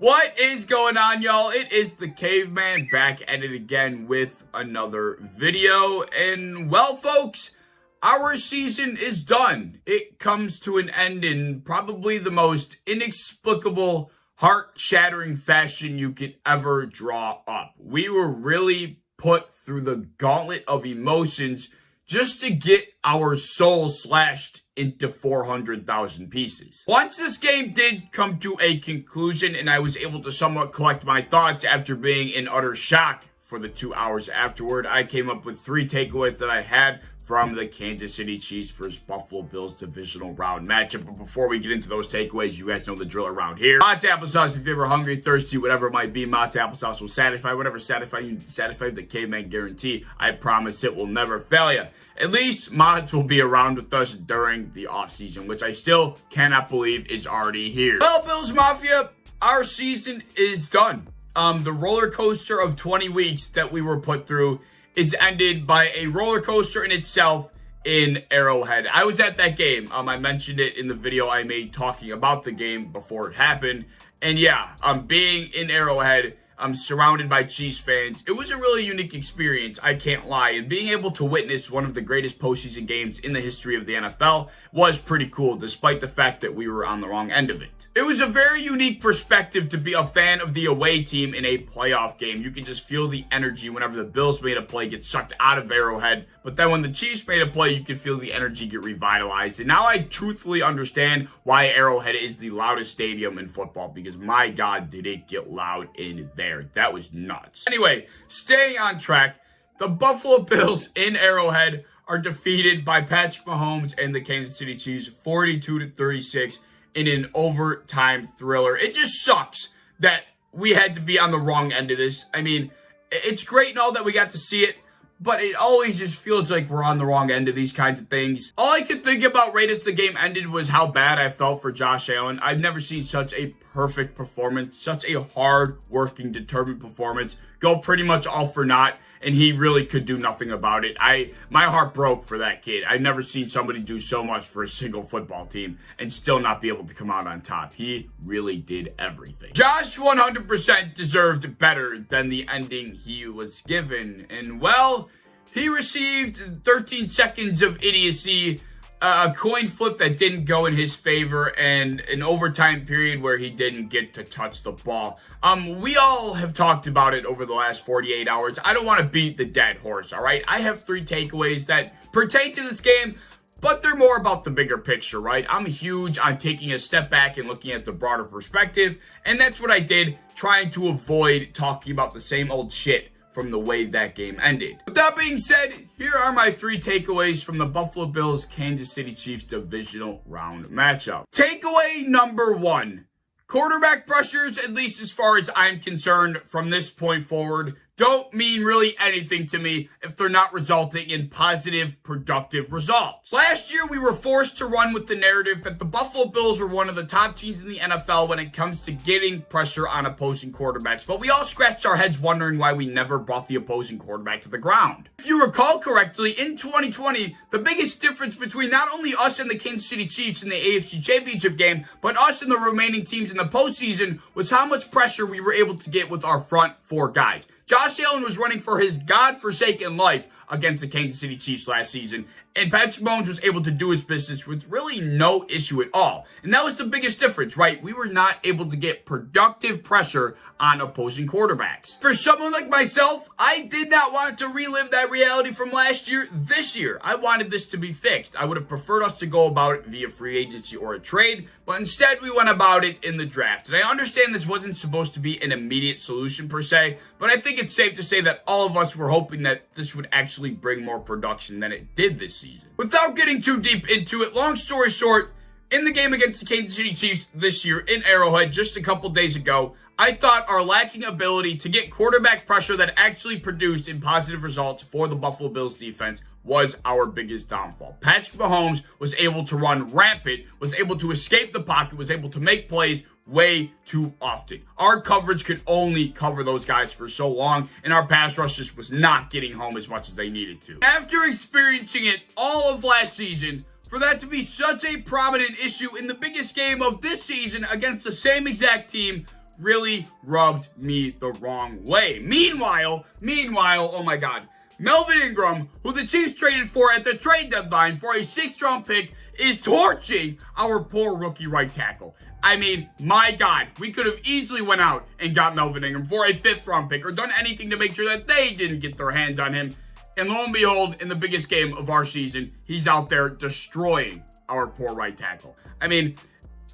What is going on, y'all? It is the Caveman back at it again with another video. And well, folks, our season is done. It comes to an end in probably the most inexplicable, heart-shattering fashion you could ever draw up. We were really put through the gauntlet of emotions just to get our soul slashed into 400,000 pieces. Once this game did come to a conclusion and I was able to somewhat collect my thoughts after being in utter shock for the 2 hours afterward, I came up with 3 takeaways that I had from the Kansas City Chiefs versus Buffalo Bills divisional round matchup. But before we get into those takeaways, you guys know the drill around here. Mott's Applesauce, if you're ever hungry, thirsty, whatever it might be, Mott's Applesauce will satisfy. Whatever satisfy you, satisfy the Caveman guarantee. I promise it will never fail you. At least Mott's will be around with us during the offseason, which I still cannot believe is already here. Well, Bills Mafia, our season is done. The roller coaster of 20 weeks that we were put through is ended by a roller coaster in itself in Arrowhead. I was at that game. I mentioned it in the video I made talking about the game before it happened. And yeah, being in Arrowhead, I'm surrounded by Chiefs fans. It was a really unique experience, I can't lie. And being able to witness one of the greatest postseason games in the history of the NFL was pretty cool, despite the fact that we were on the wrong end of it. It was a very unique perspective to be a fan of the away team in a playoff game. You can just feel the energy whenever the Bills made a play get sucked out of Arrowhead. But then when the Chiefs made a play, you could feel the energy get revitalized. And now I truthfully understand why Arrowhead is the loudest stadium in football, because my God, did it get loud in there. That was nuts. Anyway, staying on track, the Buffalo Bills in Arrowhead are defeated by Patrick Mahomes and the Kansas City Chiefs 42-36 in an overtime thriller. It just sucks that we had to be on the wrong end of this. I mean, it's great and all that we got to see it, but it always just feels like we're on the wrong end of these kinds of things. All I could think about right as the game ended was how bad I felt for Josh Allen. I've never seen such a perfect performance, such a hard-working, determined performance go pretty much all for naught, and he really could do nothing about it. My heart broke for that kid. I've never seen somebody do so much for a single football team and still not be able to come out on top. He really did everything. Josh 100% deserved better than the ending he was given. And well, he received 13 seconds of idiocy, a coin flip that didn't go in his favor, and an overtime period where he didn't get to touch the ball. We all have talked about it over the last 48 hours. I don't want to beat the dead horse, all right? I have 3 takeaways that pertain to this game, but they're more about the bigger picture, right? I'm huge on taking a step back and looking at the broader perspective, and that's what I did, trying to avoid talking about the same old shit from the way that game ended. With that being said, here are my 3 takeaways from the Buffalo Bills Kansas City Chiefs divisional round matchup. Takeaway number 1. Quarterback pressures, at least as far as I'm concerned from this point forward, don't mean really anything to me if they're not resulting in positive, productive results. Last year, we were forced to run with the narrative that the Buffalo Bills were one of the top teams in the NFL when it comes to getting pressure on opposing quarterbacks, but we all scratched our heads wondering why we never brought the opposing quarterback to the ground. If you recall correctly, in 2020, the biggest difference between not only us and the Kansas City Chiefs in the AFC Championship game, but us and the remaining teams in the postseason was how much pressure we were able to get with our front 4 guys. Josh Allen was running for his godforsaken life against the Kansas City Chiefs last season, and Patrick Mahomes was able to do his business with really no issue at all. And that was the biggest difference, right? We were not able to get productive pressure on opposing quarterbacks. For someone like myself, I did not want to relive that reality from last year this year. I wanted this to be fixed. I would have preferred us to go about it via free agency or a trade, but instead we went about it in the draft. And I understand this wasn't supposed to be an immediate solution per se, but I think it's safe to say that all of us were hoping that this would actually bring more production than it did this season. Without getting too deep into it, long story short, in the game against the Kansas City Chiefs this year in Arrowhead just a couple days ago, I thought our lacking ability to get quarterback pressure that actually produced in positive results for the Buffalo Bills defense was our biggest downfall. Patrick Mahomes was able to run rampant, was able to escape the pocket, was able to make plays way too often. Our coverage could only cover those guys for so long, and our pass rush just was not getting home as much as they needed to. After experiencing it all of last season, for that to be such a prominent issue in the biggest game of this season against the same exact team really rubbed me the wrong way. Meanwhile, oh my God, Melvin Ingram, who the Chiefs traded for at the trade deadline for a 6th-round pick, is torching our poor rookie right tackle. I mean, my God, we could have easily went out and got Melvin Ingram for a 5th-round pick or done anything to make sure that they didn't get their hands on him. And lo and behold, in the biggest game of our season, he's out there destroying our poor right tackle. I mean,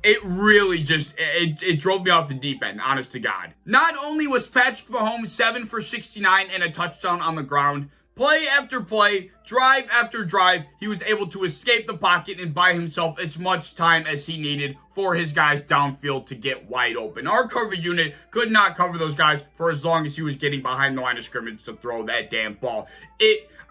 it really just, it drove me off the deep end, honest to God. Not only was Patrick Mahomes 7 for 69 and a touchdown on the ground, play after play, drive after drive, he was able to escape the pocket and buy himself as much time as he needed for his guys downfield to get wide open. Our coverage unit could not cover those guys for as long as he was getting behind the line of scrimmage to throw that damn ball.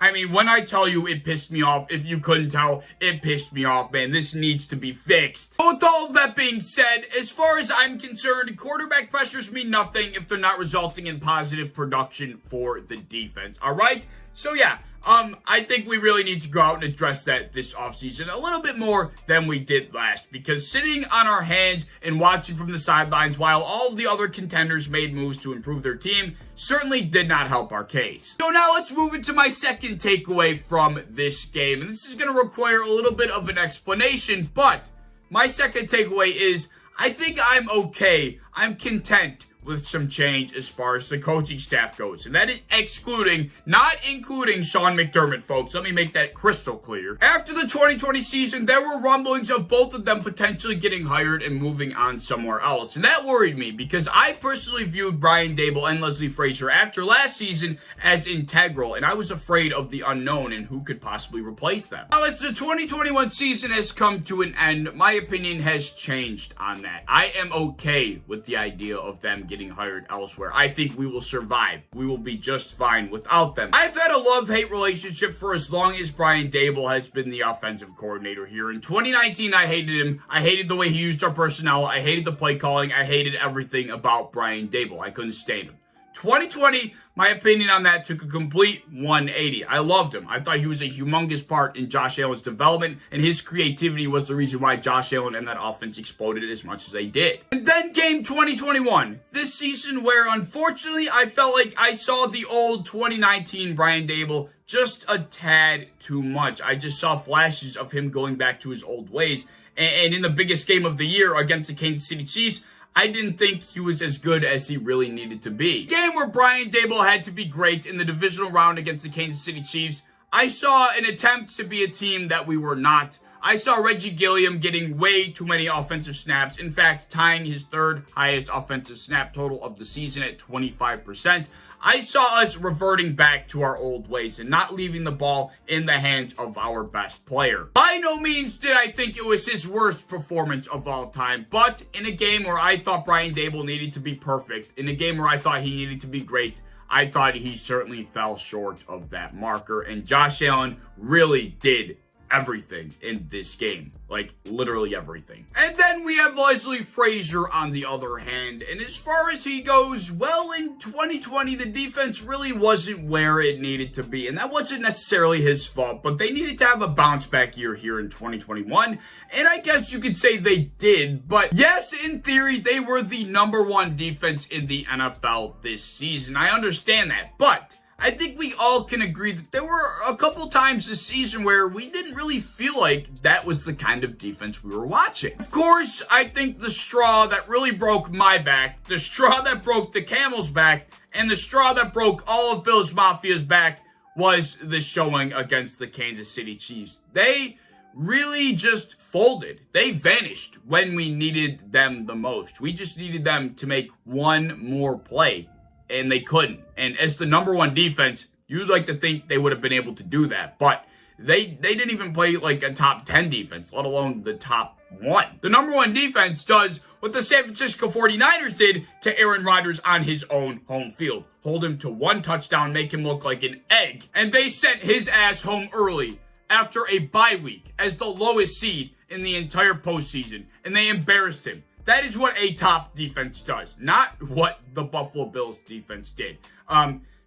I mean, when I tell you it pissed me off, if you couldn't tell, it pissed me off, man. This needs to be fixed. But with all of that being said, as far as I'm concerned, quarterback pressures mean nothing if they're not resulting in positive production for the defense, all right? So yeah, I think we really need to go out and address that this offseason a little bit more than we did last, because sitting on our hands and watching from the sidelines while all of the other contenders made moves to improve their team certainly did not help our case. So now let's move into my second takeaway from this game, and this is going to require a little bit of an explanation, but my second takeaway is I think I'm okay. I'm content with some change as far as the coaching staff goes. And that is excluding, not including Sean McDermott, folks. Let me make that crystal clear. After the 2020 season, there were rumblings of both of them potentially getting hired and moving on somewhere else. And that worried me because I personally viewed Brian Daboll and Leslie Frazier after last season as integral. And I was afraid of the unknown and who could possibly replace them. Now, as the 2021 season has come to an end, my opinion has changed on that. I am okay with the idea of them getting hired elsewhere. I think we will survive. We will be just fine without them. I've had a love-hate relationship for as long as Brian Daboll has been the offensive coordinator here. In 2019, I hated him. I hated the way he used our personnel. I hated the play calling. I hated everything about Brian Daboll. I couldn't stand him. 2020, my opinion on that took a complete 180. I loved him. I thought he was a humongous part in Josh Allen's development, and his creativity was the reason why Josh Allen and that offense exploded as much as they did. And then came 2021, this season where unfortunately I felt like I saw the old 2019 Brian Daboll just a tad too much. I just saw flashes of him going back to his old ways. And in the biggest game of the year against the Kansas City Chiefs, I didn't think he was as good as he really needed to be. Game where Brian Daboll had to be great in the divisional round against the Kansas City Chiefs, I saw an attempt to be a team that we were not. I saw Reggie Gilliam getting way too many offensive snaps. In fact, tying his 3rd highest offensive snap total of the season at 25%. I saw us reverting back to our old ways and not leaving the ball in the hands of our best player. By no means did I think it was his worst performance of all time, but in a game where I thought Brian Daboll needed to be perfect, in a game where I thought he needed to be great, I thought he certainly fell short of that marker, and Josh Allen really did everything in this game. Like, literally everything. And then we have Leslie Frazier on the other hand, and as far as he goes, well, in 2020, the defense really wasn't where it needed to be, and that wasn't necessarily his fault, but they needed to have a bounce back year here in 2021, and I guess you could say they did, but yes, in theory, they were the #1 defense in the NFL this season. I understand that, but I think we all can agree that there were a couple times this season where we didn't really feel like that was the kind of defense we were watching. Of course, I think the straw that really broke my back, the straw that broke the camel's back, and the straw that broke all of Bills Mafia's back was the showing against the Kansas City Chiefs. They really just folded. They vanished when we needed them the most. We just needed them to make one more play, and they couldn't. And as the #1 defense, you'd like to think they would have been able to do that. But they didn't even play like a top 10 defense, let alone the top 1. The #1 defense does what the San Francisco 49ers did to Aaron Rodgers on his own home field. Hold him to 1 touchdown, make him look like an egg. And they sent his ass home early after a bye week as the lowest seed in the entire postseason. And they embarrassed him. That is what a top defense does, not what the Buffalo Bills defense did.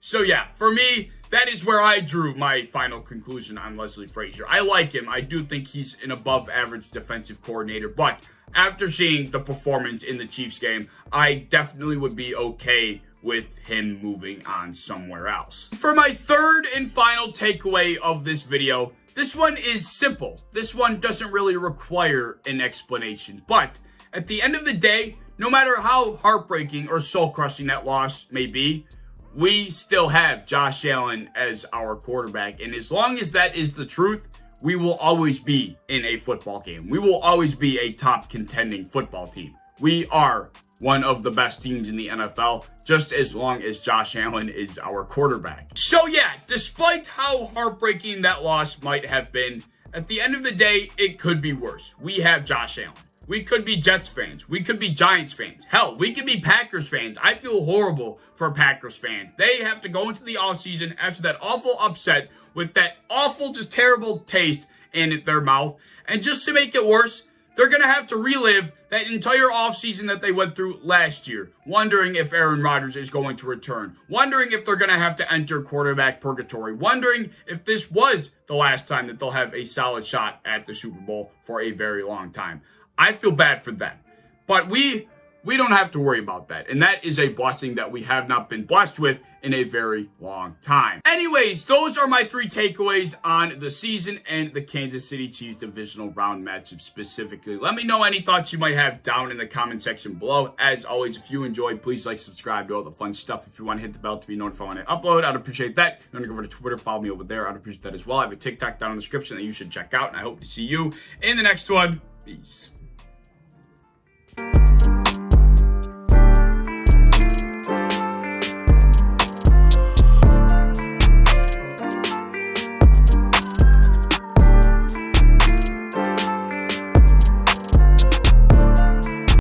So yeah, for me, that is where I drew my final conclusion on Leslie Frazier. I like him. I do think he's an above average defensive coordinator, but after seeing the performance in the Chiefs game, I definitely would be okay with him moving on somewhere else. For my third and final takeaway of this video, this one is simple. This one doesn't really require an explanation, but at the end of the day, no matter how heartbreaking or soul-crushing that loss may be, we still have Josh Allen as our quarterback. And as long as that is the truth, we will always be in a football game. We will always be a top contending football team. We are one of the best teams in the NFL, just as long as Josh Allen is our quarterback. So yeah, despite how heartbreaking that loss might have been, at the end of the day, it could be worse. We have Josh Allen. We could be Jets fans. We could be Giants fans. Hell, we could be Packers fans. I feel horrible for Packers fans. They have to go into the offseason after that awful upset with that awful, just terrible taste in their mouth. And just to make it worse, they're going to have to relive that entire offseason that they went through last year, wondering if Aaron Rodgers is going to return, wondering if they're going to have to enter quarterback purgatory, wondering if this was the last time that they'll have a solid shot at the Super Bowl for a very long time. I feel bad for them, but we don't have to worry about that. And that is a blessing that we have not been blessed with in a very long time. Anyways, those are my 3 takeaways on the season and the Kansas City Chiefs divisional round matchup specifically. Let me know any thoughts you might have down in the comment section below. As always, if you enjoyed, please like, subscribe, do all the fun stuff. If you want to hit the bell to be notified when I upload, I'd appreciate that. If you want to go over to Twitter, follow me over there. I'd appreciate that as well. I have a TikTok down in the description that you should check out, and I hope to see you in the next one. Peace.